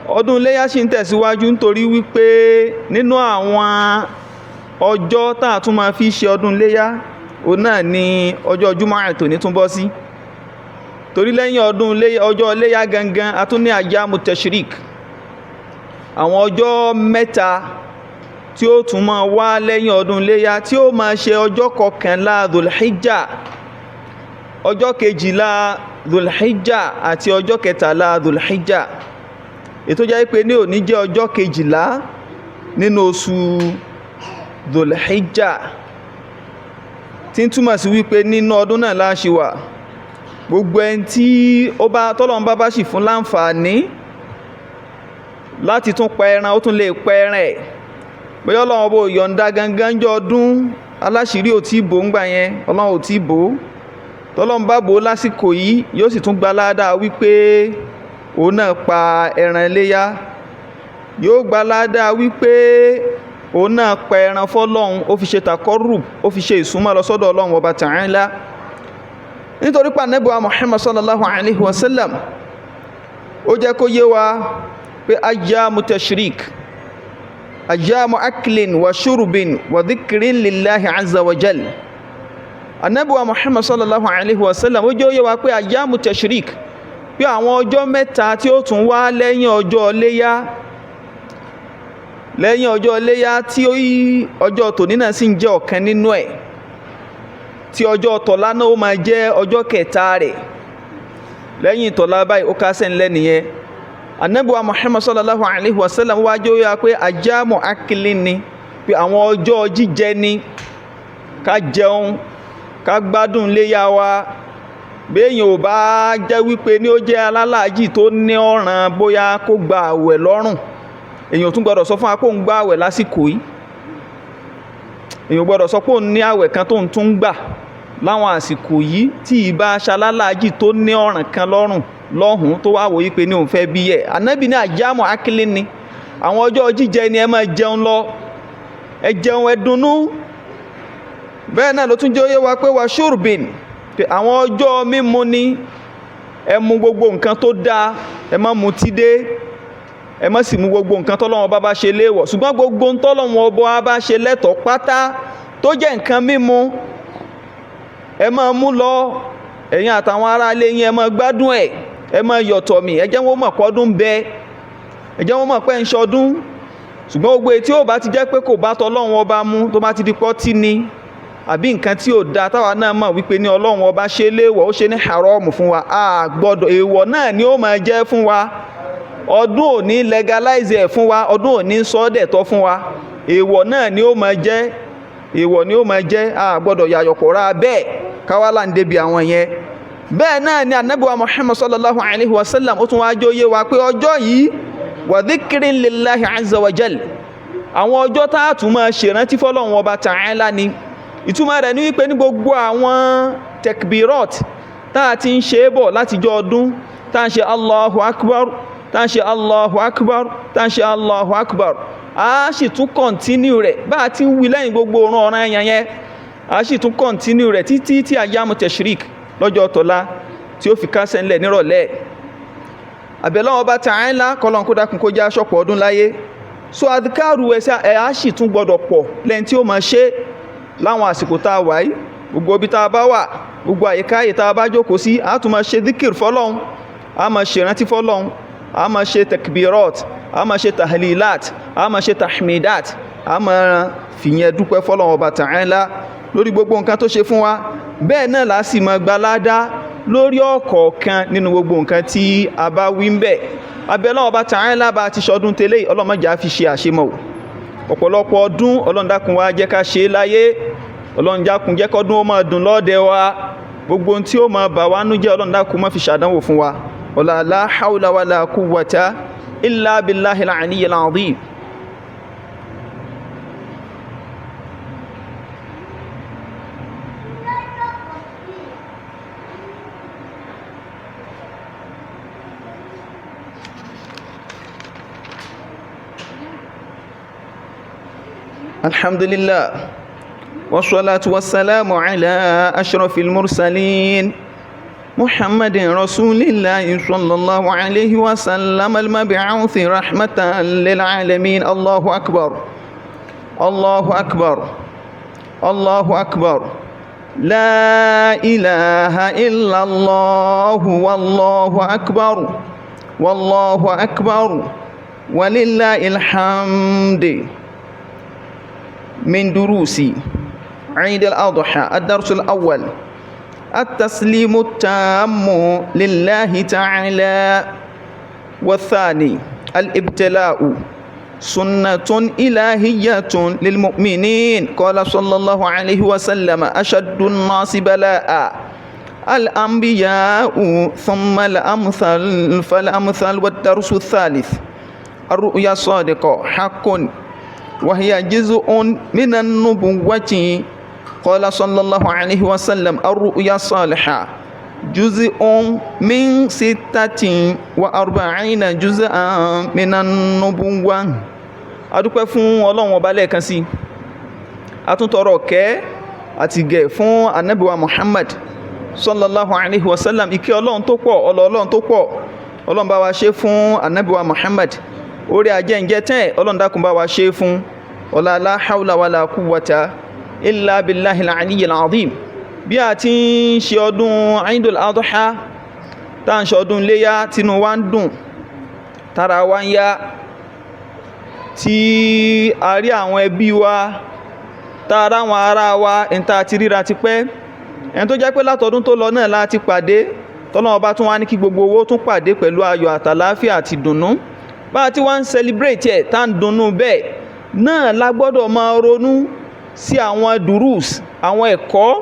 ọdún iléyá sì ń tẹ̀síwájú nítorí wípé nínú àwọn ọjọ́ tá a tún máa fi ṣe ọdún iléyá òun náà ni ọjọ́ Jumu'ah tòní tún bọ́ sí. torí lẹ́yìn ọjọ́ iléyá gangan a tún ní ayyamu tashrik, àwọn ọjọ́ mẹ́ta tí ó tún máa wá lẹ́yìn ọdún iléyá tí ó máa ṣe ọjọ́ 11 Dhul-Hijjah, ọjọ́ 12 Dhul-Hijjah àti ọjọ́ 13 Dhul-Hijjah. ètò jẹ́ pé ní òní jẹ́ ọjọ́ 12 nínú oṣù Dhul-Hijjah, tí ń túmọ̀ sí wípé nínú ọdún náà láṣì wà. gbogbo ẹni tí tọ́lọ́run bá sì fún láǹfààní láti tún pa ẹran ó tún lè pa ẹran ẹ̀. bóyá Ọlọ́run bó yọ̀ǹda gangan jọ ọdún aláṣìírí ò tí bò ń gbà yẹn, Ọlọ́run ò tí bò. tọ́lọ́run bá bò lásìkò yìí yóò sì tún gba ládàá wípé òun náà pa ẹran iléyá, yóò gba ládàá wípé òun náà pa ẹran fọ́lọ́run, ó fi ṣe taqarrub, ó fi ṣe ìsúnmọ́ lọ sọ́dọ̀ Ọlọ́run Ọba Ta'ala. nítorí pé Ànábì wa Muhammad sallallahu alaihi wasallam ó jẹ́ kó yé wa pé ayyamu tashrik, ayyamu aklin wa shurbin wa dhikrin lillahi azza wa jal. Ànábì wa Muhammad sallallahu alaihi wasallam ó jẹ́ ó yé wa pé ayyamu tashrik, pé àwọn ọjọ́ mẹ́ta tí ó tún wá lẹ́yìn ọjọ́ iléyá tí ọjọ́ tòní náà sì ń jẹ́ ọ̀kan nínú ẹ̀, tí ọjọ́ tọ̀lá náà ó máa jẹ́ ọjọ́ kẹta rẹ̀. lẹ́yìn tọ̀lá báyìí ó kásẹ̀ ńlẹ̀ nìyẹn. Ànábì wa Muhammad sallallahu alaihi wasallam wá jẹ́ ó yá pé ayyamu aklin ni, pé àwọn ọjọ́ jíjẹ ni, ká jẹun ká gbádùn léyá wa. béèyàn ò bá jẹ́ wípé ní ó jẹ́ alálàájì tó ní ọ̀ràn bóyá kó gba àwẹ̀ lọ́rùn, èyàn tún gbọ́dọ̀ sọ fún wa pé òun gba àwẹ̀ lásìkò yìí. èyàn gbọ́dọ̀ sọ pé òun ní àwẹ̀ kan tó ń tún gbà láwọn àsìkò yìí tí ìbá aṣalálàájì tó ní ọ̀ràn kan lọ́hùn tó wá wò yí pé ní òun fẹ́ bí ẹ̀. Ànábì ní ayyamu aklin ni, àwọn ọjọ́ jíjẹ ni ẹ máa jẹun lọ, ẹ jẹun ẹ dunnú. bẹ́ẹ̀ náà ló tún jẹ́ ó yé wa pé wa shurbin, pé àwọn ọjọ́ mímu ni, ẹ mu gbogbo nǹkan tó dáa, ẹ má mutí dé, ẹ má sì mu gbogbo nǹkan tọ́lọ́run bá ṣe léèwọ̀. ṣùgbọ́n gbogbo tọ́lọ́run bá ṣe lẹ́tọ̀ọ́ pátá tó jẹ́ nǹkan mímu, ẹ má mú lọ, ẹ̀yin àtàwọn ará ilé yín ẹ má gbádùn ẹ̀, ẹ má yọ̀tọ̀ mi, ẹ jẹ́ wọ́n mọ̀ pọ́dún bẹ, ẹ jẹ́ wọ́n mọ̀ pé ń ṣọdún. ṣùgbọ́n gbogbo tí ó bá ti jẹ́ pé kò bá tọ́lọ́run ọba mú, tó bá ti di pọ́tí ni àbí nǹkan tí ò da, táwa náà mọ̀ wípé ní Ọlọ́run ọba ṣe léèwọ̀, ó ṣe ní haram fún wa, a gbọ́dọ̀, èèwọ̀ náà ni ó máa jẹ́ fún wa. ọdún ò ní legalize ẹ̀ fún wa, ọdún ò ní sọ ọ́ dẹ̀tọ́ fún wa, èèwọ̀ náà ni ó máa jẹ́, èèwọ̀ ni ó máa jẹ́, a gbọ́dọ̀ yàyọ̀kọ̀ra bẹ́ẹ̀ káwálà ń débi àwọn yẹn. bẹ́ẹ̀ náà ni Ànábì wa Muhammad sallallahu alaihi wasallam ó tún wá jẹ́ ó yé wa pé ọjọ́ yìí wa dhikrin lillahi azza wa jal, àwọn ọjọ́ tá a tún máa ṣèrántí fọ́lọ́run Ọba Ta'ala ni. ìtumọ̀ rẹ̀ ní wípé ní gbogbo àwọn tekbirot tá a ti ń ṣe é bọ̀ látijọ́ ọdún, tá a ń ṣe Allahu Akbar, tá a ń ṣe Allahu Akbar, tá a ń ṣe Allahu Akbar, a sì tún kọ̀ntínú rẹ̀ bá a ti ń wí lẹ́yìn gbogbo ọ̀ràn ẹ̀yàn yẹn, a sì tún kọ̀ntínú rẹ̀ títí tí ayyamu tashrik lọ́jọ́ tọ́lá tí ó fi kásẹ̀ ńlẹ̀ nírọ̀lẹ́. àbẹ̀lọ́wọ́ Ọba Ta'ala kọ́lọ́n kó dákun kó jẹ́ aṣọ́pọ̀ ọdún láyé. so adhikaru ẹ̀ a sì tún gbọ́dọ̀ pọ̀ lẹ́yìn tí ó máa ṣe láwọn àsìkò tá a wà yìí. gbogbo ibi tá a bá wà, gbogbo àyíká yìí tá a bá jókòó sí, a tún máa ṣe dhikr fọ́lọ́hun, a máa ṣe ìrántí fọ́lọ́hun, a máa ṣe takbirat, a máa ṣe tahlilat, a máa ṣe tahmidat, a máa fìyẹn dúpẹ́ fọ́lọ́hun Ọba Ta'ala lórí gbogbo nǹkan tó ṣe fún wa. bẹ́ẹ̀ náà la sì máa gbaládá lórí ọ̀kọ̀ọ̀kan nínú gbogbo nǹkan tí a bá wí ń bẹ̀. Abẹ́lọ́hun Ọba Ta'ala bá ti ṣọdún tẹ́lẹ̀, Ọlọ́run má jẹ́ á fi ṣe àṣemọ̀. ọ̀pọ̀lọpọ̀ ọdún Ọlọ́run dákun wá jẹ́ ká ṣe é láyé, Ọlọ́run dákun jẹ́ kọ́dún ó máa dùn lọ́dẹ wa, gbogbo ohun tí ó máa bà wá nú jẹ́ Ọlọ́run dákun má fi ṣàdánwò fún wa. wala la hawla wala quwwata illa billahil aliyyil azim. alhamdulillah wassalatu wassalamu ala ashrafil mursalin محمد رسول الله صلى الله عليه وسلم المبعوث رحمة للعالمين. الله أكبر الله أكبر الله أكبر. لا إله إلا الله والله أكبر والله أكبر ولله الحمد. من دروس عيد الأضحى الدرس الأول التسليم التام لله تعالى. والثاني الابتلاء سنة إلهية للمؤمنين. قال صلى الله عليه وسلم أشد الناس بلاء الأنبياء ثم الأمثل فالأمثل. والدرس الثالث الرؤيا الصادقة حق وهي جزء من النبوة. قال صلى الله عليه وسلم الرؤيا الصالحة جزء من 46 جزءا من النبوة. adúpẹ́ fún Ọlọ́run ọba lẹ́ẹ̀kan sí, atúntọrọ kẹ́ àti gẹ̀ fún ànábì wa Muhammad sallallahu alaihi wasallam. ìkẹ́ Ọlọ́run tó pọ̀, Ọlọ́run tó pọ̀, Ọlọ́run bá wa ṣe fún ànábì wa Muhammad. orí ajẹ́ǹjẹ́ tẹ́ Ọlọ́run dákun bá wa ṣe fún ọlá la hawla wala quwwata illa billahil aliyyil azim. bí a ti ń ṣe ọdún Eidul Adha, tá ń ṣe ọdún Iléyá, tínú wa ń dùn, tára wa ń yá, tí a rí àwọn ẹbí wa, tára àwọn ará wa ìta ti ríra ti pẹ́, ẹni tó jẹ́ pé látọdún tó lọ náà láti pàdé, tọ́lọ́run bá tún wá ní kí gbogbo owó tún pàdé pẹ̀lú ayọ̀ àtàláfíà àti dùnnú. bá a ti wá ń celebrate ẹ̀ tá ń dunnú bẹ́ẹ̀ náà la gbọ́dọ̀ máa ronú sí àwọn durus, àwọn ẹ̀kọ́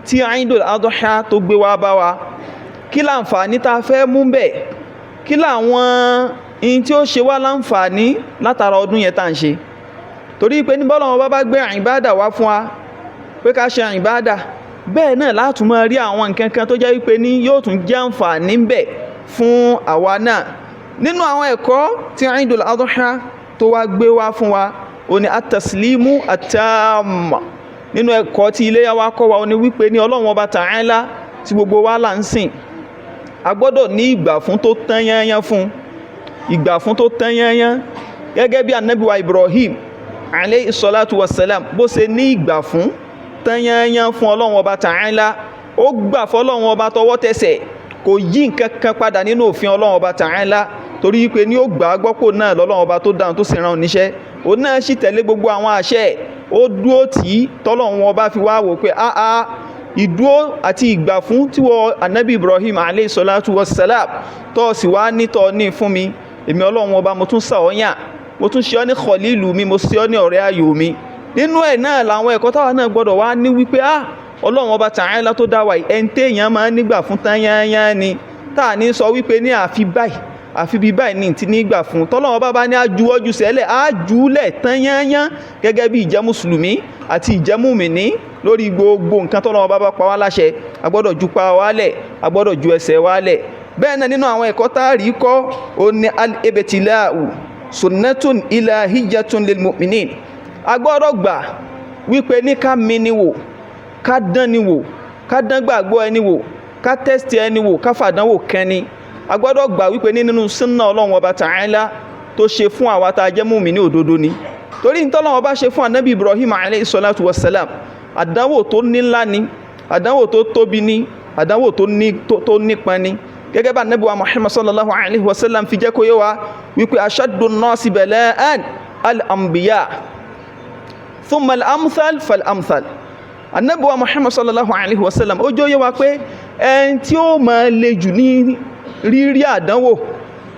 tí Eidul Adha tó gbé wá bá wa. kí láǹfààní tá a fẹ́ mú bẹ́ẹ̀, kí láwọn in tí ó ṣe wá láǹfààní látara ọdún yẹn tá ń ṣe. torí pé ní bọ́lọ́run bá gbé ìbádà wá fún wa pé ká ṣe ìbádà, bẹ́ẹ̀ náà láti máa rí àwọn nǹkan kan tó jẹ́ wípé ní yóò tún jẹ́ àǹfààní bẹ̀ fún àwa náà. nínú àwọn ẹ̀kọ́ tí Eidul Adha tó wá gbé wá fún wa ó ní at-taslimu at-tam. nínú ẹ̀kọ́ tí Iléyá wa kọ́ wa ó ní wípé ní Ọlọ́run Ọba Ta'ala tí gbogbo wa là ń sìn, a gbọ́dọ̀ ní ìgbà fún tó tán yányán fún, ìgbà fún tó tán yányán, gẹ́gẹ́ bí Ànábì wa Ibrahim alayhi salatu wassalam bó ṣe ní ìgbà fún tán yányán fún Ọlọ́run Ọba Ta'ala. ó gbà fọ́lọ́run Ọba tọwọ́ tẹsẹ̀, kò yí nǹkan kan padà nínú òfin Ọlọ́run Ọba Ta'ala, torí pé ní ó gbà á gbọ́pò náà lọ́lọ́run Ọba tó dáhùn tó sì rán oníṣẹ́. òun náà sì tẹ̀lé gbogbo àwọn àṣẹ, ó dúró tì í, tọ́lọ́run Ọba fi wá wò pé ìdúró àti ìgbà fún tí wọ́n Ànábì Ibrahim alayhi salatu wassalam tó sì wá nítọ́ ní fún mi, èmi Ọlọ́run Ọba mo tún sà ọ́ yàn, mo tún ṣe ọ́ ní khalilu mi, mo ṣe ọ́ ní ọ̀rẹ́ ayò mi. nínú ẹ̀ náà làwọn ẹ̀kọ́ táwa náà gbọ́dọ̀ wá ní wípé Ọlọ́run Ọba Ta'ala tó dá wa yìí, ẹni téèyàn máa ń nígbà fún tán yányán ni, tá à ní sọ wípé ní àfi báyìí àfi bí báyìí ní ti nígbà fún. tọ́lọ́run Ọba bá ní ajuwọ́jú sẹ́lẹ̀, ajúlẹ̀ tán yányán gẹ́gẹ́ bí ìjẹ́ mùsùlùmí àti ìjẹ́ mùmìnì lórí gbogbo nǹkan tọ́lọ́run Ọba bá pa wá láṣẹ, a gbọ́dọ̀ ju pa wálẹ̀, a gbọ́dọ̀ ju ẹsẹ̀ wálẹ̀. bẹ́ẹ̀ náà nínú àwọn ẹ̀kọ́ tá a rí kọ́ ó ní al-ibtila'u sunnatun ilahiyyatun lil mu'minin. a gbọ́dọ̀ gbà wípé ní ká mini wò, ká dán ni wò, ká dán gbàgbọ́ ẹni wò, ká tẹ́sítì ẹni wò, ká fàdánwò kẹni. a gbọ́dọ̀ gbà wípé nínú sunna Ọlọ́run Ọba Ta'ala tó ṣe fún àwa tá a jẹ́ mùmínì òdodo ni. torí ní tọ́lọ́run Ọba ṣe fún Ànábì Ibrahim alayhi salatu wassalam, àdánwò tó nílá ni, àdánwò tó tóbi ni, àdánwò tó nípọn ni. gẹ́gẹ́ bá Ànábì wa Muhammad sallallahu alaihi wasallam fi jẹ́ kó yé wa wípé ashaddu nnasi bala'an al-anbiya thumma al-amthal fal-amthal. Ànábì wa Muhammad sallallahu alaihi wasallam ó jẹ́ yé wa pé ẹni tí ó máa le jù ní rírí àdánwò,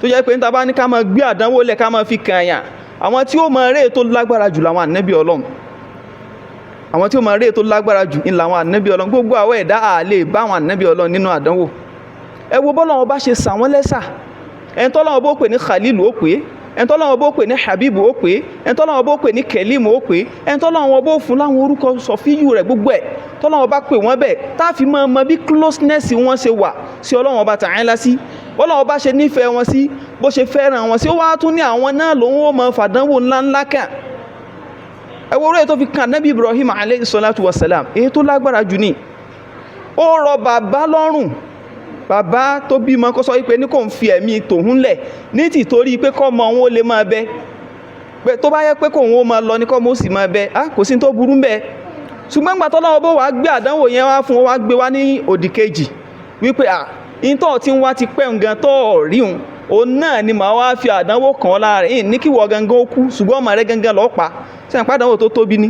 tó jẹ́ pé níta bá ní ká máa gbé àdánwò lẹ̀ ká máa fi kàyàn, àwọn tí ó máa rè tó lágbára jù làwọn ànábì Ọlọ́run. àwọn tí ó máa rè tó lágbára jù ní làwọn ànábì Ọlọ́run. gbogbo àwọn ẹ̀dá àlè bá àwọn ànábì Ọlọ́run nínú àdánwò. ẹ wo bọ́lọ́run Ọba ṣe sà wọ́n lẹ́sà. ẹni tọ́lọ́run bó pè ní Khalilu ó pè, ẹni tọ́lọ́run bó pè ní Habibu ó pè, ẹni tọ́lọ́run bó pè ní Kelimu ó pè, ẹni tọ́lọ́run bó fún láwọn orúkọ sọ̀fíyù rẹ̀ gbogbo ẹ̀ tọ́lọ́run Ọba pè wọ́n bẹ́ẹ̀, tá a fi máa mọ bí closeness wọn ṣe wà sí Ọlọ́run Ọba Ta'ala sí, bọ́lọ́run Ọba ṣe nífẹ̀ẹ́ wọn sí, bó ṣe fẹ́ràn wọn sí. ó wá tún ní àwọn náà lòun ó máa fàdánwò ńláńlá kàn. ẹ wo orí ètò fi kan Ànábì Ibrahim alayhi salatu wassalam, èyí tó lágbára jù ní. ó rọ bàbá lọ́rùn bàbá tó bímọ kó sọ wípé ní kò ń fi ẹ̀mí tòun lẹ̀ ní tìtorí pé kọ́mọ òun ó lè máa bẹ pé tó bá yẹ pé kóun ó máa lọ ní kọ́mọ ó sì máa bẹ kò sí tó burú bẹ́ẹ̀ ṣùgbọ́n gbà tọ́lọ́wọ́ bó wàá gbé àdánwò yẹn wá fún wa gbé wá ní òdì kejì wípé ìtọ́ tí ń wá ti pẹ́ nǹkan tó rí òun náà ni màá wá fi àdánwò kàn ọ́ lára rẹ̀ ní kí wọ́n gangan ó kú ṣùgbọ́n ọmọ rẹ̀ gangan lọ́ọ́ pa sẹ́yìn pàdánwò tó tóbi ní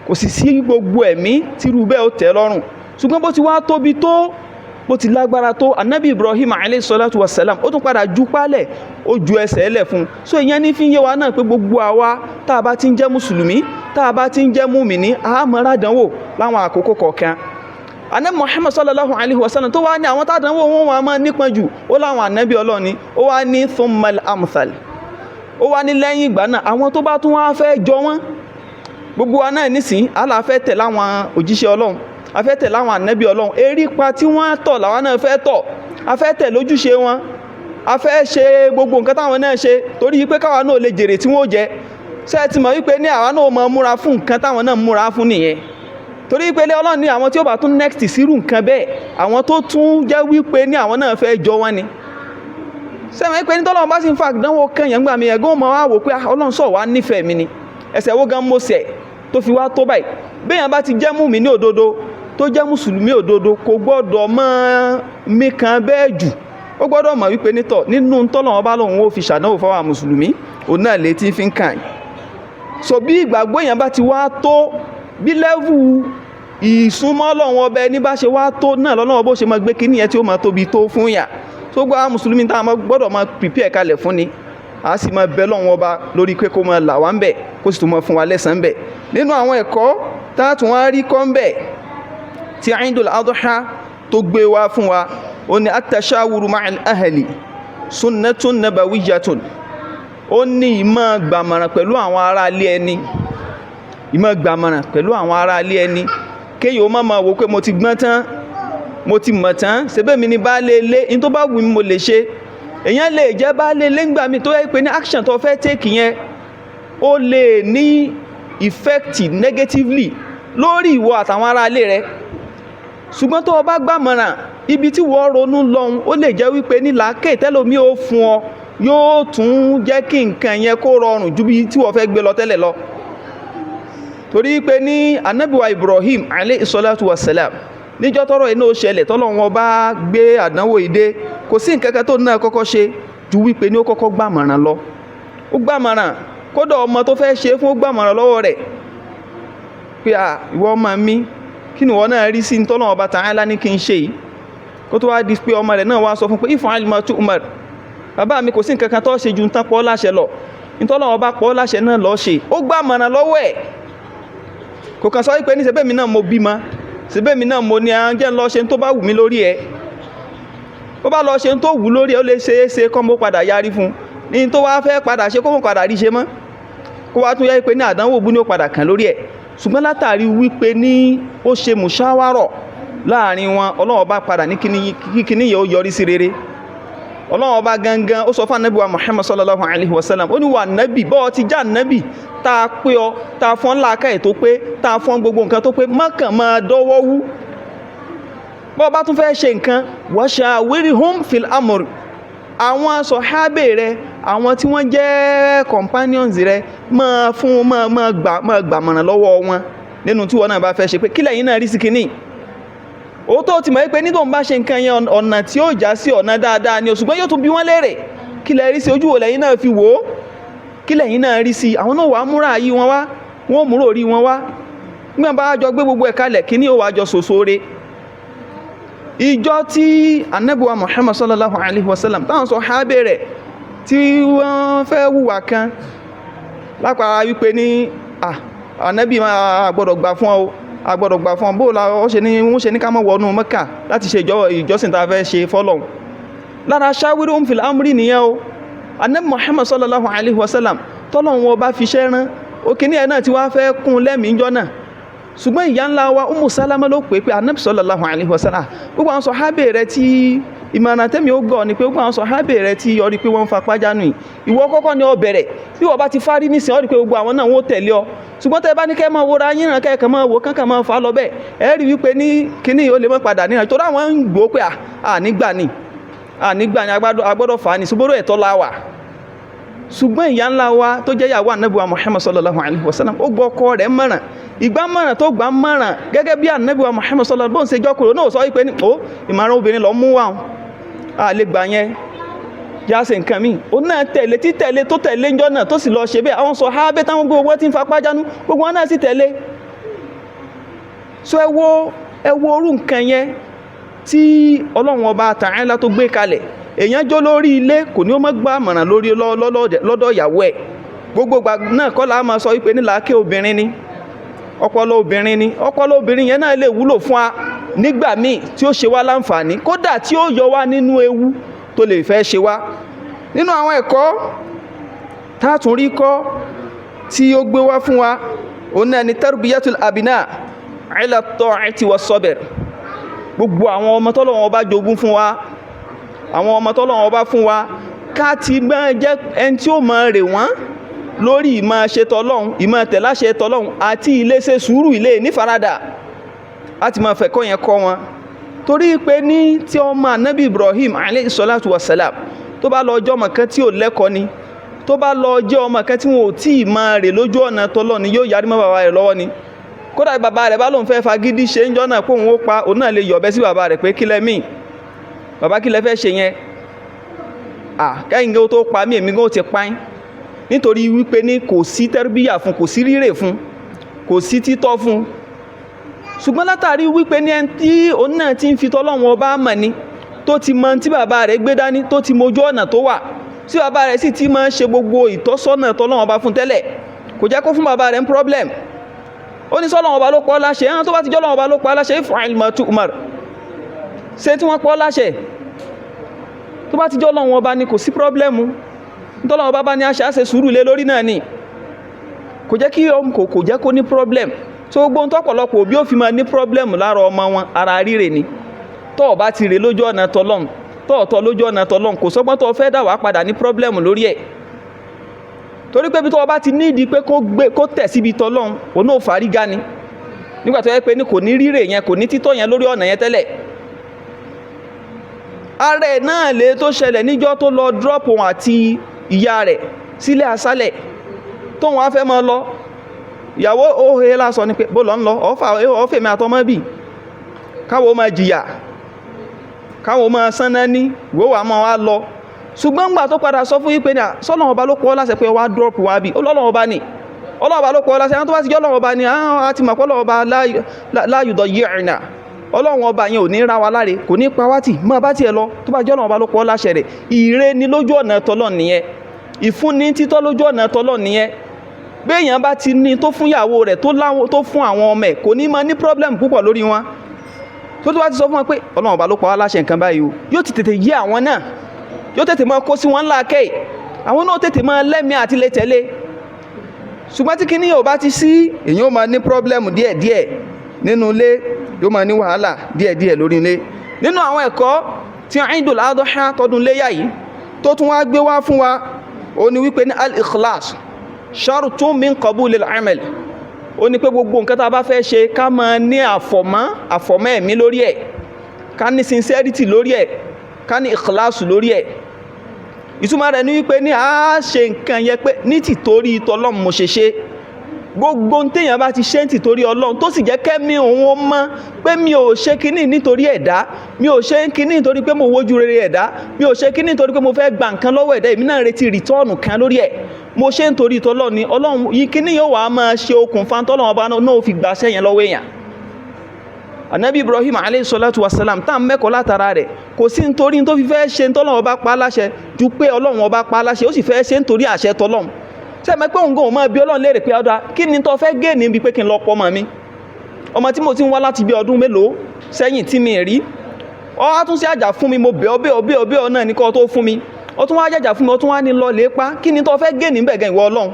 kò sì sí gbogbo ẹ̀mí tírú bẹ́ẹ̀ ó tẹ́ lọ́rùn ṣùgbọ́n bó ti wá tóbi tó bó ti lágbára tó anabi Ibrahim alayhi salatu wassalam ó tún padà ju pálẹ̀ ó ju ẹsẹ̀ ẹlẹ̀ fún so ìyẹn ní fi ń yé wa náà pé gbogbo àwa tá a bá ti ń jẹ́ mùsùlùmí tá a bá ti ń jẹ́ mùmìní àmọ́ra dánwò láwọn àkókò kọ̀ọ̀kan anabi Muhammad sallallahu alayhi wa sallam tó wá ní àwọn tádánwò wọn wà máa nípọn jù ó láwọn anabi Ọlọ́run ni ó wá ní thummal amthal ó wá ní lẹ́yìn ìgbà náà àwọn tó bá tún wá fẹ́ jọ wọ́n gbogbo wa náà nísìn aláfẹ́ tẹ̀ láwọn òjíṣẹ́ Ọlọ́run afẹ́ tẹ̀ láwọn ànábì Ọlọ́run erípa tí wọ́n tọ̀ làwọn náà fẹ́ tọ̀ afẹ́ tẹ̀ lójúṣe wọn afẹ́ ṣe gbogbo nǹkan táwọn náà ṣe torí pé káwa náà lè jèrè tí wọ́n jẹ ṣe ti mọ̀ wípé ní àwa náà máa múra fún nǹkan táwọn náà múra fún nìyẹn torí pé Ọlọ́run ní àwọn tí ó bá tún next sírù nǹkan bẹ́ẹ̀ àwọn tó tún jẹ́ wípé ní àwọn náà fẹ́ jọ wọ́n ni sẹ́wọ̀n pé ní tọ́lọ́run bá sì ń fa àdánwò kẹyàn gbà mí ẹ̀gbọ́n mọ́ wá wò pé Ọlọ́run sọ̀ wá nífẹ̀ẹ́ mi ni ẹ̀ṣẹ̀ wo gan mo ṣẹ̀ tó fi wá tó báyìí béèyàn bá ti jẹ́ mùmínì òdodo tó jẹ́ mùsùlùmí òdodo kò gbọ́dọ̀ mọ́ mí kan bẹ́ẹ̀ jù ó gbọ́dọ̀ mọ̀ wípé nítọ̀ nínú tọ́lọ́run bá lòun ó fi ṣàdánwò fáwọn mùsùlùmí òun náà lè ti fi ń kàn so bí ìgbàgbọ́ èèyàn bá ti wá tó bí lẹ́vù ìsúnmọ́ Ọlọ́run ọba ẹni bá ṣe wá tó náà lọ́lọ́run bó ṣe máa gbé kíní yẹn tí ó máa tóbi tó fún yà tó gbá mùsùlùmí tá a gbọ́dọ̀ máa prepare kalẹ̀ fún ni a sì máa bẹ Ọlọ́run ọba lórí pé kó máa là wá ń bẹ̀ kó sì tún máa fún wa lẹ́san ń bẹ̀ nínú àwọn ẹ̀kọ́ tá a tún wá rí kọ́ ń bẹ̀ tí Eidul Adha tó gbé wá fún wa ó ní at-tashawuru ma'al ahli sunnatun nabawiyyatun ó ní ìmọ̀ gbàmọ̀ràn pẹ̀lú àwọn ará ilé ẹni ìmọ̀ gbàmọ̀ràn pẹ̀lú àwọn ará ilé ẹni kéyìí ó máa wò pé mo ti gbọ́n tán mo ti mọ̀ tán ṣebí mi ni baálé ilé in tó bá wù mí mo lè ṣe èyàn lè jẹ́ baálé ilé ńgbà mi tó yẹ pé ní action tó fẹ́ take yẹn ó lè ní effect negatively lórí ìwọ àtàwọn ará ilé rẹ ṣùgbọ́n tó o bá gbàmọ̀ràn ibi tí wọ́n ronú lọ́hun ó lè jẹ́ wípé ní làákè tẹ́lómi ó fún ọ yóò tún jẹ́ kí nǹkan yẹn kó rọrùn ju bí tí wọ́n fẹ́ gbé lọ tẹ́lẹ̀ lọ torí pé ní anábìwá Ibrahim alayhi salatu wassalam níjọ́ tọ́rọ̀ iná ó ṣẹlẹ̀ tọ́lọ́run wọn bá gbé àdánwò ìdé kò sí nǹkan kan tó náà kọ́kọ́ ṣe ju wípé ní ó kọ́kọ́ gbàmọ̀ràn lọ ó gbàmọ̀ràn kódà ọmọ tó fẹ́ ṣe fún ó gbàmọ̀ràn lọ́wọ́ rẹ̀ pé ìwọ ọmọ mi kí ni wọ́n náà rí sí tọ́lọ́run ọba Ta'ala ní kí n ṣe yìí kó tó wá di pé ọmọ rẹ̀ náà wá sọ fún pé if'al ma tu'mar bàbá mi kò sí nǹkan kan tó ṣe ju ń tán pọ́ láṣẹ lọ ìtọ́lọ́run ọba pọ́ láṣẹ náà lọ ṣe ó gbàmọ̀ràn lọ́wọ́ ẹ̀ kò kàn sọ wípé ní ṣebí mi náà mo bímọ ṣebí mi náà mo ní jẹ́ lọ ṣe tó bá wù mí lórí ẹ̀ ó bá lọ ṣe tó wù lórí ẹ̀ ó lè ṣe é ṣe kọ́ mo padà yarí fún ní tó wá fẹ́ padà ṣe kó mo padà rí ṣe mọ́ kó wá tún yẹ pé ní àdánwò bú ní ó padà kàn lórí ẹ̀ ṣùgbọ́n látàrí wípé ní ó ṣe mùṣáwárọ̀ láàrin wọn Ọlọ́run bá padà ní kíní yẹ ó yọrí sí rere Ọlọ́run bá gangan ó sọ fún ànábì wa Muhammad sallallahu alaihi wasallam ó ní wà nábì bọ́ ti já nábì tá a pé ọ tá a fọ́n láàkáì tó pé tá a fọ́n gbogbo nǹkan tó pé mọ́kàn máa dọ́wọ́ wú bọ́ bá tún fẹ́ ṣe nǹkan wa shawirhum fil amr àwọn sọ̀hábè rẹ àwọn tí wọ́n jẹ́ companions rẹ máa gbàmọ̀ràn lọ́wọ́ wọn nínú tí wọ́n náà bá fẹ́ ṣe pé kílẹ̀ yín náà rí sí kíní ó tó ti mọ̀ pé ní tó ń bá ṣe nǹkan yẹn ọ̀nà tí ó já sí ọ̀nà dáadáa ni ṣùgbọ́n yóò tún bí wọ́n léèrè kílẹ̀ rí sí ojú wo lẹ́yìn náà fi wò ó kílẹ̀ yín náà rí sí àwọn náà wàá múra yí wọn wá wọ́n múrò orí wọn wá nígbà bá jọ gbé gbogbo ẹ̀ kalẹ̀ kíní ó wàá jọ sòsóore ìjọ tí ànábì wa Muhammad sallallahu alaihi wasallam táwọn sàhábà rẹ̀ tí wọ́n fẹ́ wùwà kan lápára wípé ní ànábì máa gbọ́dọ̀ gbà fún ọ agbọ́dọ̀ gbà fún bóòlà wọ́n ṣe ní ká má wọnú Mẹ́kà láti ṣe ìjọsìn tá a fẹ́ ṣe fọ́lọ́hun lára shawirhum fil amri nìyẹn o ànábì Muhammad sallallahu alaihi wasallam tọ́lọ́hun wọn bá fi ṣẹ́ rán òkè ní ẹ̀ náà tí wọ́n fẹ́ kún lẹ́mìí jọ náà ṣùgbọ́n ìyá ńlá wa Ummu Salama ló pè ànábì sallallahu alaihi wasallam gbogbo àwọn sàhábà rẹ̀ tí ìmọ̀ràn tẹ́mi ó gbọ́ ni pé gbogbo àwọn sọ̀hábẹ̀ rẹ tí ó rí pé wọ́n ń fapá jánu yìí ìwọ kọ́kọ́ ni ó bẹ̀rẹ̀ bí wọ́n bá ti fárí nísìn ó rí pé gbogbo àwọn náà wọ́n tẹ̀lé ọ ṣùgbọ́n tẹ́ bá ní kẹ́ máa wòra yín ràn kẹ́kẹ́ máa wò kankan máa fà lọ bẹ́ẹ̀ ẹ rí wípé ní kíní ó lè mọ́ padà níran torí àwọn ń gbọ́ pé nígbà ni agbọ́dọ̀ fà á ní ṣùgbọ́n ẹ̀tọ́ la wà ṣùgbọ́n ìyá ńlá wa tó jẹ́ ìyàwó ànábì wa Muhammad sallallahu alaihi wasallam ó gbọ́ ọkọ rẹ̀ mọ̀ràn ìgbà mọ̀ràn tó gbà mọ̀ràn gẹ́gẹ́ bí ànábì wa Muhammad sallallahu bó ń ṣe jọ́kùrò náà sọ wípé ní ìmọ̀ràn obìnrin lọ mú wà á lè gbà yẹn yá ṣe nǹkan míì ó náà tẹ̀lé títẹ̀lé tó tẹ̀lé ńjọ́ náà tó sì lọ ṣe bẹ́ẹ̀ àwọn sàhábà táwọn gbogbo wọn ti ń fapá jánu gbogbo wọn náà sì tẹ̀lé so ẹ wo orú nǹkan yẹn tí Ọlọ́run Ọba Ta'ala tó gbé kalẹ̀ èèyàn jó lórí ilé kò ní ó mọ́ gbà mọ̀ràn lórí lọ́dọ̀ ìyàwó ẹ̀ gbogbo gbà náà kọ́ la máa sọ wípé ní làákè obìnrin ni ọpọlọ obìnrin yẹn náà lè wúlò fún wa nígbà míì tí ó ṣe wá láǹfààní kódà tí ó yọ wá nínú ewu tó lè fẹ́ ṣe wá nínú àwọn ẹ̀kọ́ tààtún rí kọ́ tí ó gbé wá fún wa òun náà ni tarbiyatul abina ala ta'ati wa sabr gbogbo àwọn ọmọ t'Ọlọ́run bá jogún fún wa àwọn ọmọ t'Ọlọ́run bá fún wa ká ti gbọ́n jẹ́ ẹni tí ó máa rè wọ́n lórí ìmọ̀ ṣe t'Ọlọ́run ìmọ̀ tẹ̀láṣẹ t'Ọlọ́run àti ilé ṣe sùúrù ilé nífaradà láti máa fẹ̀kọ́ yẹn kọ́ wọn torí pé ní tí ọmọ ànábì Ibrahim alayhi salatu wassalam tó bá lọ ọjọ́ ọmọ kan tí ò lẹ́kọ̀ọ́ ni tó bá lọ ọjọ́ ọmọ kan tí wọn ò tí ì máa rè lójú ọ̀nà t'Ọlọ́run ni yóò yarí mọ́ bàbá rẹ̀ lọ́wọ́ ni kódà bàbá rẹ̀ bá lóun fẹ́ fagídí ṣe ń jọ́ náà pé òun ó pa òun náà lè yọ̀bẹ sí bàbá rẹ̀ pé kílẹ̀ míì bàbá kílẹ̀ fẹ́ ṣe yẹn kẹ́yìn gẹ́ tó pa mí èmi gẹ́ ó ti pa yín nítorí wípé ní kò sí tẹ́rbíyà fún kò sí rírè fún kò sí títọ́ fún ṣùgbọ́n látàrí wípé ní ẹni tí òun náà ti ń fi t'Ọlọ́run Ọba mọ̀ ni tó ti mọ tí bàbá rẹ̀ gbé dání tó ti mojú ọ̀nà tó wà tí bàbá rẹ̀ sì ti máa ń ṣe gbogbo ìtọ́sọ́nà t'Ọlọ́run Ọba fún tẹ́lẹ̀ kò jẹ́ kó fún bàbá rẹ̀ ń problem ó ní s'Ọlọ́run Ọba ló pọ̀ láṣẹ ẹ̀hán tó bá ti jẹ́ Ọlọ́run Ọba ló pọ̀ láṣẹ if'al ma tu'mar ṣe tí wọ́n pọ̀ láṣẹ tó bá ti jẹ́ Ọlọ́run Ọba ni kò sí problem t'Ọlọ́run Ọba bá ní àṣẹ sùúrù lé lórí náà ni kò jẹ́ kó ní problem tó gbogbo ohun tọ́pọ̀lọpọ̀ òbí ò fi máa ní problem lára ọmọ wọn ara ríre ni tó bá ti rè lójú ọ̀nà t'Ọlọ́run tọ́ọ̀tọ́ lójú ọ̀nà t'Ọlọ́run kò sọ́gbọ́n tó fẹ́ dà wá padà ní problem lórí ẹ̀ torí pé bí tó bá ti nídi pé kó tẹ̀ síbi t'Ọlọ́run òun náà fàrígá ni nígbà tó yẹ pé ní kò ní ríre yẹn kò ní títọ́ yẹn lórí ọ̀nà yẹn tẹ́lẹ̀ ara ẹ̀ náà lè tó ṣẹlẹ̀ níjọ́ tó lọ drop òun àti ìyá rẹ̀ sílẹ̀ asálẹ̀ tóun wá fẹ́ mọ́ lọ ìyàwó óhe lásọ ní pé bó lọ ń lọ ọ́fẹ̀mí àtọmọ́ bì káwọ́ máa jìyà káwọ́ máa sánná ní wówà máa wá lọ ṣùgbọ́n gbà tó padà sọ fún yí pé ní s'Ọlọ́run Ọba ló pọ̀ láṣẹ pé wá drop wá bì Ọlọ́run Ọba ni Ọlọ́run Ọba ló pọ̀ láṣẹ àwọn tó bá ti jẹ́ Ọlọ́run Ọba ni àti màpọ̀ Ọlọ́run Ọba la yudayyi'na Ọlọ́run Ọba yẹn ò ní ra wa láre kò ní pa wá tì mọ́ bá tiẹ̀ lọ tó bá jẹ́ Ọlọ́run Ọba ló pọ̀ láṣẹ rẹ̀ ìre ni lójú ọ̀nà t'Ọlọ́run nìyẹn ìfúnni títọ́ lójú ọ̀nà t'Ọlọ́run nìyẹn béèyàn bá ti ní tó fún ìyàwó rẹ̀ tó fún àwọn ọmọ ẹ̀ kò ní máa ní problem púpọ̀ lórí wọn tó bá ti sọ fún wọn pé Ọlọ́run Ọba ló pa wá láṣẹ nǹkan báyìí o yóò ti tètè yé àwọn náà yóò tètè máa kó sí wọn láàkẹ́ àwọn náà tètè máa lẹ́mí àti lè tẹ̀lé ṣùgbọ́n tí kíní yóò bá ti sí èyàn ó máa ní problem díẹ̀díẹ̀ nínú ilé yóò máa ní wàhálà díẹ̀díẹ̀ lórí ilé nínú àwọn ẹ̀kọ́ tí Eidul Adha tọdún léyà yìí tó tún wá gbé wá fún wa ó ní wípé ní al-ikhlas shartun min qabulil amal ó ní pé gbogbo nǹkan tá a bá fẹ́ ṣe ká máa ní àfọ̀mọ́ ẹ̀mí lórí ẹ̀ ká ní sincerity lórí ẹ̀ ká ní ikhlas lórí ẹ̀ ìtumọ̀ rẹ̀ ní wípé ní a ṣe nǹkan yẹ pé ní tìtorí t'Ọlọ́run mo ṣe gbogbo téèyàn bá ti ṣe ní tìtorí Ọlọ́run tó sì jẹ́ kẹ́mí òun ó mọ́ pé mi ò ṣe kíní nítorí ẹ̀dá mi ò ṣe kíní nítorí pé mo wojú rere ẹ̀dá mi ò ṣe kíní nítorí pé mo fẹ́ gba nǹkan lọ́wọ́ ẹ̀dá èmi náà retí rìtọ́ọ̀nù kan lórí ẹ̀ mo ṣe nítorí t'Ọlọ́run ni Ọlọ́run yìí kíní yóò wá máa ṣe okùnfà t'Ọlọ́run Ọba náà fi gbà sẹ́yìn lọ́wọ́ èèyàn Ànábì Ibrahim alayhi salatu wassalam tá mẹ́kọ̀ọ́ látara rẹ̀ kò sí nítorí tó fi fẹ́ ṣe t'Ọlọ́run Ọba pa láṣẹ ju pé Ọlọ́run Ọba pa láṣẹ ó sì fẹ́ ṣe nítorí àṣẹ t'Ọlọ́run sẹ́mẹ́ pé òǹgàn ọmọ bí Ọlọ́run léèrè pé ọdá kí ni tó fẹ́ gé níbi pé kí n lọ pọ̀ mọ́ mi ọmọ tí mo ti ń wá láti bí ọdún mélòó sẹ́yìn tí mi rí ọ tún sí àjà fún mi mo bẹ̀ ọ náà ní kọ́ tó fún mi ọ tún wá jàjà fún mi ọ tún wá ní lọ lè pa kí ni tó fẹ́ gé níbẹ̀ gan ìwọ Ọlọ́run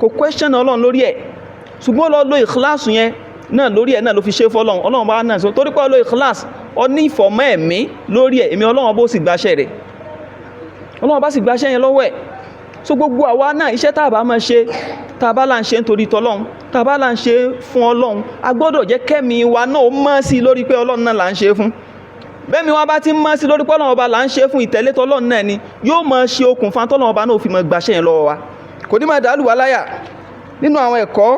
kò question Ọlọ́run lórí ẹ̀ ṣùgbọ́n lọ lo ìkíláàsù yẹn náà lórí ẹ̀ náà ló fi ṣe fọ́lọ́run Ọlọ́run bá náà sọ torí pé lo ìkíláàsù ọ ní ìfọ̀mọ́ ẹ̀mí lórí ẹ̀, èmi Ọlọ́run bó sì gbaṣẹ́ rẹ̀, Ọlọ́run bá sì gbaṣẹ́ yẹn lọ́wọ́ ẹ̀. So gbogbo àwa náà iṣẹ́ tá a bá máa ṣe, tá a bá là ń ṣe nítorí tọlọ́run, tá a bá là ń ṣe fún Ọlọ́run, a gbọ́dọ̀ jẹ́ kẹ́mi wa náà ó mọ́ sí lórí pé Ọlọ́run náà là ń ṣe fún. Bẹ́ẹ̀mi wa bá ti mọ́ sí lórí pé Ọlọ́run ọba là ń ṣe fún, ìtẹ̀lé tọlọ́run náà ni yóò máa ṣe okùnfà tọlọ́run ọba náà ó fi máa gbaṣẹ́ yẹn lọ́wọ́ wa, kò ní máa dàálù wá láyà. Nínú àwọn ẹ̀kọ́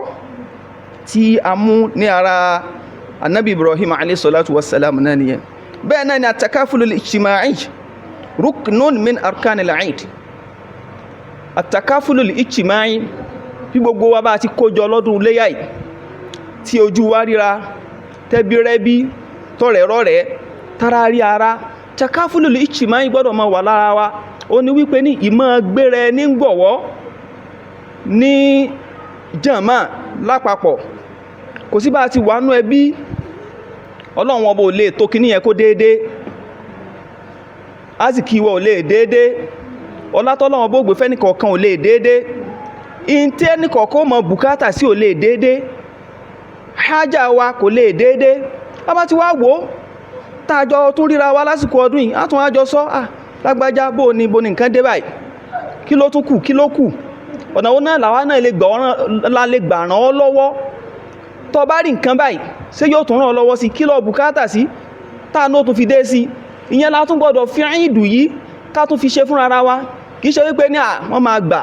tí a mú ní ara Ànábì Ibrahim alayhi salatu wassalam náà nìyẹn. Bẹ́ẹ̀ náà ni at-takafulul ijtima'i ruknun min arkanil 'id. At-takafulul ijtima'i, bí gbogbo wa bá ti kójọ lọ́dún léyà yìí, tí ojú wa ríra, tẹ́bí rẹ́bí, tọ́rẹ̀ rọ́rẹ̀, tara rí ara, takafulul ijtima'i gbọ́dọ̀ máa wà lára wa. Ó ní wípé ní ìmọ̀ gbére ní gbọ̀wọ́ ní jàmá lápapọ̀, kò sí bá ti wà nú ẹbí, Ọlọ́run ọba ò lè tó kíní yẹn kó déédé, àsìkí wa ò lè déédé, ọlá tọ́lọ́run ọba ó gbé fẹ́ni kọ̀ọ̀kan ò lè déédé, ìntí ẹni kọ̀ọ̀kan mọ bùkátà sí ò lè déédé, hájà wa kò lè déédé. A bá ti wá wò tàjọ tún ríra wa lásìkò ọdún yìí, a tún àjọ sọ lágbájá bó ní nǹkan dé báyìí, kí ló tún kù, kí ló kù, ọ̀nà wo náà làwa náà lè gbà ràn ọ́ lọ́wọ́. Tó bá rí nǹkan báyìí ṣé yóò tún ràn ọ́ lọ́wọ́ sí, kí ló bùkátà sí, táà náà tún fi dé sí. Ìyẹn la tún gbọ́dọ̀ fi ìdù yìí ká tún fi ṣe fún ara wa, kì í ṣe wípé ní wọ́n máa gbà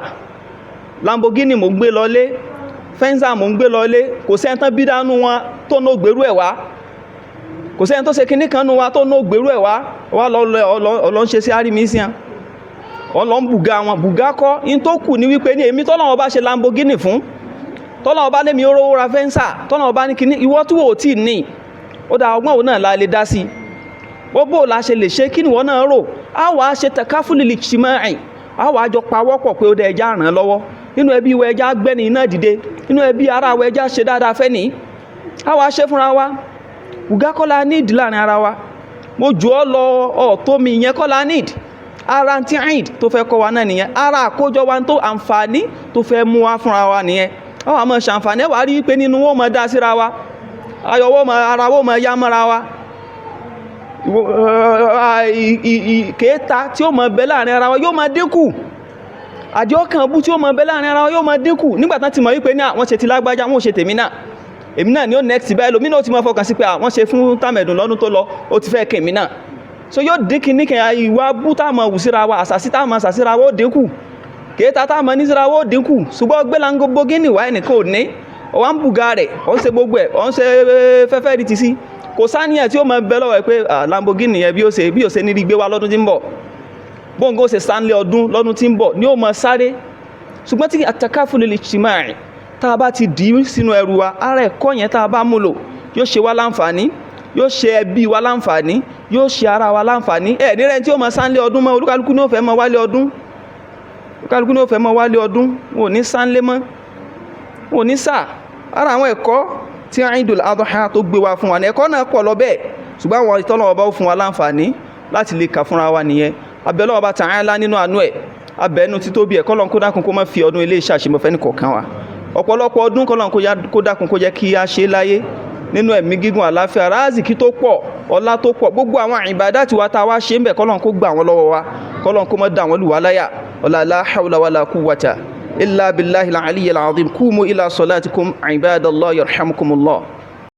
Lamborghini mò ń gbé lọlé, Fenza mò ń gbé lọlé, kò sẹ́ni tán bí dánú wọn tó ní ògbèrú ẹ̀ wá, kò sẹ́ni tó ṣe kinní kan nú wa tó ní ògbèrú ẹ̀ wá, wá lọ ń ṣe sí àrímísíàn, ọlọ́ ń bùgá wọn, bùgá kọ́. In tó kù ní wípé ní èmi tọ́lọ́wọ́ bá ṣe Lamborghini fún, tọ́lọ́wọ́ bá lémi oró ra Fenza, tọ́lọ́wọ́ bá ní kinní, ìwọ tí wò tí ní, ó dá ọgbọ́n òun náà la lè dá sí. Bó la ṣe lè ṣe, kí ni wọ́n náà rò, a wà ṣe takafulul ijtima'i, a wà jọ pawọ́pọ̀ pé ó dẹ ẹja ràn lọ́wọ́, nínú ẹbí wa ẹja gbẹ́ni iná dìde, nínú ẹbí ara wa ẹja ṣe dáadáa fẹ́ ní, a wà ṣe fúnra wa. Bùgá kọ́lá need láàrin ara wa, mo jù ọ́ lọ ọ̀tọ́ mi, ìyẹn kọ́lá need. Ara tí Eid tó fẹ́ kọ́ wa náà nìyẹn, ara àkójọ wa tó àǹfààní tó fẹ́ mú wa fúnra wa nìyẹn. A wà máa ṣàǹfààní, wà rí pé nínú wọn máa dá síra wa, ayọ̀wọ́ ara wọ́n máa yá mọ́ra wa, kéèta tí ó máa bẹ láàrin ara wa yóò máa dínkù, àjọkàn bú tí ó máa bẹ láàrin ara wa yóò máa dínkù, nígbàtán ti mọ̀ wípé ní àwọn ṣe ti lágbájá, wọ́n ṣe tèmi náà, èmi náà ni ó next báyìí lómi náà ó ti máa fọkàn sí pé wọ́n ṣe fún tàmẹ̀dùn lọ́dún tó lọ, ó ti fẹ́ kèmí náà. So yóò dínkì ní kẹ̀yà ìwà bú táàmà wù síra wa, àsàsí táàmà sàsíra wa ó dínkù, kéèta táàmà ní síra wa ó dínkù. Ṣùgbọ́n gbé Lamborghini wá ẹnìkan ò ní, ọwá ń bùgá rẹ̀, ó ń ṣe gbogbo ẹ̀, ó ń ṣe fẹ́fẹ́ rí ti sí, kò sáníyàn tí ó máa bẹ lọ́wọ́ ẹ̀ pé Lamborghini yẹn bí ó ṣe ní rí gbé wá lọ́dún tí ń bọ̀, bóńgó ṣe Stanley ọdún lọ́dún tí ń bọ̀ ni ó máa sáré. Ṣùgbọ́n tí at-takafulul ijtima'i tá a bá ti dì í sínú ẹrù wa, ara ẹ̀kọ́ yẹn tá a bá múlò yóò ṣe wá láǹfààní, yóò ṣe ẹbí wa láǹfààní, yóò ṣe ara wa láǹfààní. Ẹ̀ nírẹ̀ tí ó máa Stanley ọdún mọ́, olúkálukú ní ó fẹ́ máa wálé ọdún, olúkálukú ní ó fẹ́ máa wálé ọdún, wọn ò ní Stanley mọ́, wọn ò ní sáà. Ara àwọn ẹ̀kọ́ tí Eidul Adha tó gbé wa fún wa ní ẹ̀kọ́ náà pọ̀ lọ bẹ́ẹ̀, ṣùgbọ́n àwọn ìtọ́lọ́wọ́ bá fún wa láǹfààní láti lè kà fúnra wa nìyẹn. Abẹ́lọ́wọ́ bá Ta'ala nínú àánú ẹ̀, abẹ́nu ti tóbi ẹ̀, kọ́lọ́n kó dákun kó má fi ọdún ilé ìṣàṣemọ̀ fẹ́ nìkọ̀ọ̀kan wa. Ọ̀pọ̀lọpọ̀ ọdún kọ́lọ́n kó dákun kó jẹ́ kí a ṣe láyé nínú ẹ̀mí gígùn, àlàáfíà, rázìkí tó pọ̀, ọlá tó pọ̀, gbogbo àwọn ìbádàtì wa tá a wá ṣe ń bẹ̀ kọ́lọ́n kó gbà wọ́n lọ́wọ́ wa, kọ́lọ́n kó má dà wọ́n lù wá láyà. La hawla wala quwwata illa billahi al-aliyyil azim. Qumu ila salatikum ibadallah yarhamukumullah.